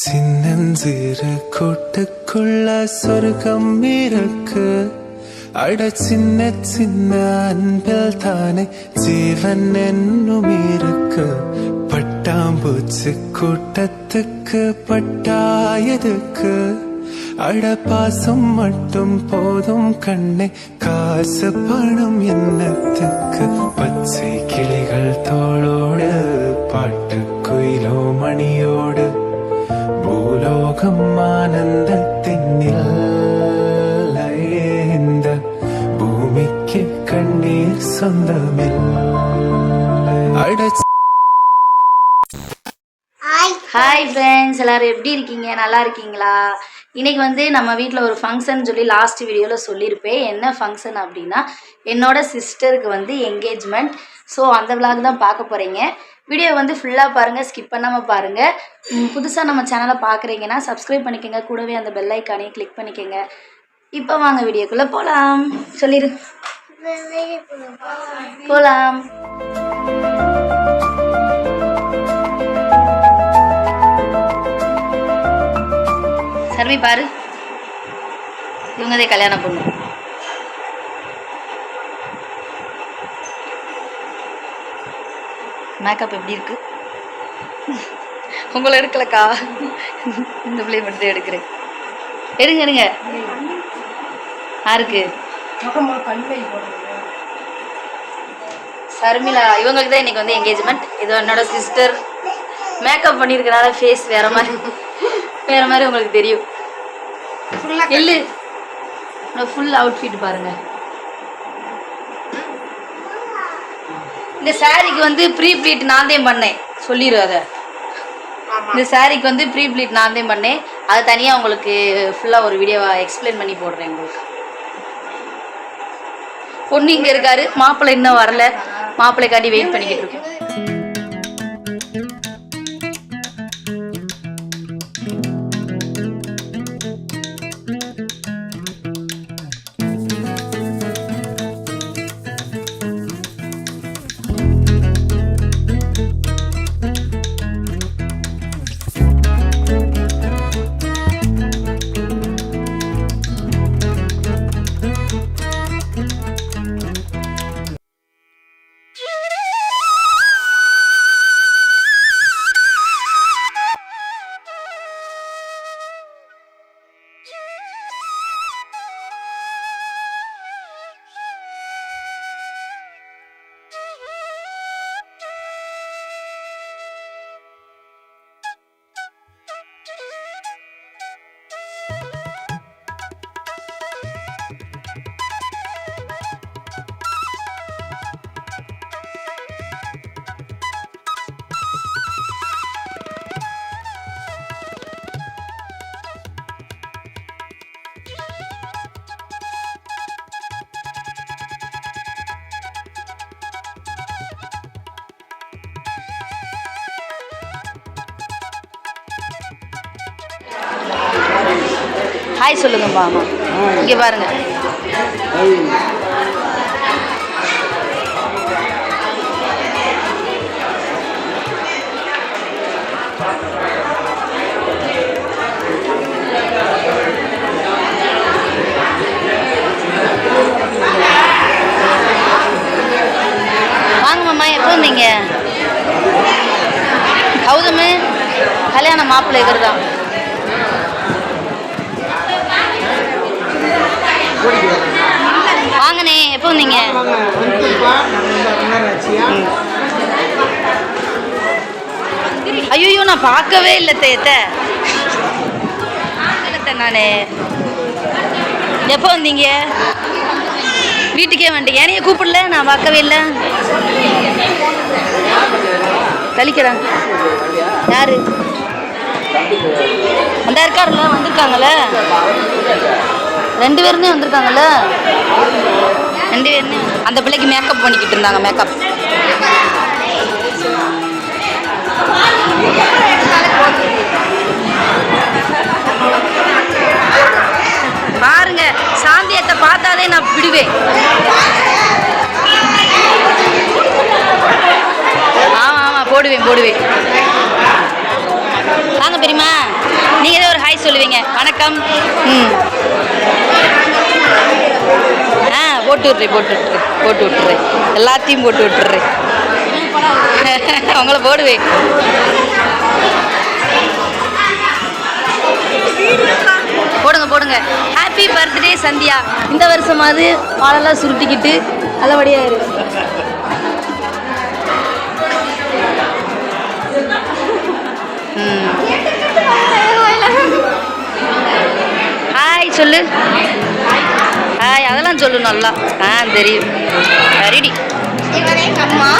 சின்னஞ்சிறு கூட்டுக்குள்ள சொர்க்கம் இருக்கு. அட சின்ன சின்ன அன்பில் தானே ஜீவன் என்னும் இருக்கு. பட்டாம்பூச்சி கூட்டத்துக்கு பட்டாயதுக்கு. அட பாசம் மட்டும் போதும் கண்ணே, காசு பணம் என்னத்துக்கு. பச்சை கிளிகள் தோளோடு பாட்டு குயிலோ மணியோடு பூலோகம் ஆனந்தத்தின் இந்த பூமிக்கு கண்ணீர் சொந்தமில்லை. ஹாய் ஃப்ரெண்ட்ஸ், எல்லாரும் எப்படி இருக்கீங்க? நல்லா இருக்கீங்களா? இன்னைக்கு வந்து நம்ம வீட்டில் ஒரு ஃபங்க்ஷன் சொல்லி லாஸ்ட் வீடியோவில் சொல்லியிருப்பேன். என்ன ஃபங்க்ஷன் அப்படின்னா என்னோட சிஸ்டருக்கு வந்து என்கேஜ்மெண்ட். ஸோ அந்த விளாக் தான் பார்க்க போகிறீங்க. வீடியோ வந்து ஃபுல்லாக பாருங்கள், ஸ்கிப் பண்ணாமல் பாருங்கள். புதுசாக நம்ம சேனலை பார்க்குறீங்கன்னா சப்ஸ்கிரைப் பண்ணிக்கோங்க, கூடவே அந்த பெல் ஐக்கானையும் கிளிக் பண்ணிக்கோங்க. இப்போ வாங்க வீடியோக்குள்ளே போகலாம். சொல்லிடு போகலாம். சர்மி பாரு, இவங்கதே கல்யாணம் பொண்ணு. மேக்கப் எப்படி இருக்கு? உங்களை எடுக்கலக்கா, இந்த பிள்ளைய மட்டும் எடுக்கிறேன். எடுங்க எடுங்க. யாருக்கு? சர்மிளா, இவங்களுக்கு தான் இன்னைக்கு வந்து என்கேஜ்மெண்ட். இது என்னோட சிஸ்டர். மேக்கப் பண்ணியிருக்கனால ஃபேஸ் வேற மாதிரி உங்களுக்கு தெரியும். இல்ல, ஃபுல் அவுட்ஃபிட் பாருங்க. இந்த சாரிக்கு வந்து ப்ரீ ப்ளீட் நான் தான் பண்ணேன், சொல்லிடு அதை. இந்த சாரிக்கு வந்து ப்ரீ ப்ளீட் நான் தான் பண்ணேன். அது தனியாக உங்களுக்கு ஃபுல்லாக ஒரு வீடியோவை எக்ஸ்பிளைன் பண்ணி போடுறேன் உங்களுக்கு. பொண்ணு இங்கே இருக்காரு, மாப்பிள்ளை இன்னும் வரல. மாப்பிள்ளைக்காண்டி வெயிட் பண்ணிக்கிட்டு இருக்கோம். ஹாய் சொல்லுங்கம்மா. இங்கே பாருங்க. வாங்கம்மா, எப்போ வந்தீங்க? கௌதமு கல்யாணம் மாப்பிள்ளை இவர் தான். வாங்கண்ணே, எப்போ வந்தீங்க? ஐயோ, நான் பார்க்கவே இல்லை தேத்த. நானே எப்போ வந்தீங்க? வீட்டுக்கே வந்துட்டீங்க. ஏனைய கூப்பிடல, நான் பார்க்கவே இல்லை. கழிக்கிறேன். யாரு அந்த இருக்காருல்ல, வந்திருக்காங்கல்ல, 2 பேருமே வந்திருக்காங்கல்ல. 2 பேருமே அந்த பிள்ளைக்கு மேக்கப் பண்ணிக்கிட்டு இருந்தாங்க. மேக்கப் பாருங்க. சாந்தியத்தை பார்த்தாதே நான் விடுவேன். ஆமாம் ஆமாம், போடுவேன். வாங்க பெரியம்மா. சொல்லுவீங்க? வணக்கம். போட்டு விட்டுறேன் எல்லாத்தையும் போட்டு விட்டுறேன். உங்களை போடுவேன். போடுங்க. Happy birthday Sandhya. இந்த வருஷமாவது பாலெல்லாம் சுருட்டிக்கிட்டு நல்லபடியாக இருக்கு. ஹாய் சொல்லு. ஹாய் அதெல்லாம் சொல்லு நல்லா. தெரியும். ரெடி. அம்மா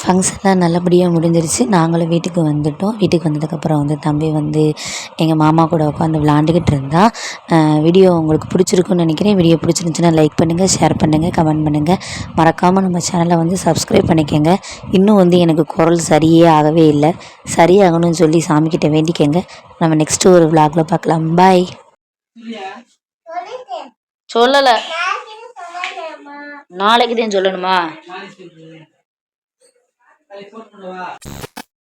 ஃபங்க்ஷன்லாம் நல்லபடியாக முடிஞ்சிருச்சு. நாங்களும் வீட்டுக்கு வந்துட்டோம். வீட்டுக்கு வந்ததுக்கப்புறம் வந்து தம்பி வந்து எங்கள் மாமா கூட உட்காந்து விளாண்டுக்கிட்டு இருந்தான். வீடியோ உங்களுக்கு பிடிச்சிருக்குன்னு நினைக்கிறேன். வீடியோ பிடிச்சிருந்துச்சுன்னா லைக் பண்ணுங்கள், ஷேர் பண்ணுங்கள், கமெண்ட் பண்ணுங்கள். மறக்காமல் நம்ம சேனலை வந்து சப்ஸ்கிரைப் பண்ணிக்கோங்க. இன்னும் வந்து எனக்கு குரல் சரியே ஆகவே இல்லை. சரியாகணும்னு சொல்லி சாமிக்கிட்ட வேண்டிக்கங்க. நம்ம நெக்ஸ்ட்டு ஒரு விளாகில் பார்க்கலாம். பாய். சொல்லலை, நாளைக்கு தான் சொல்லணுமா?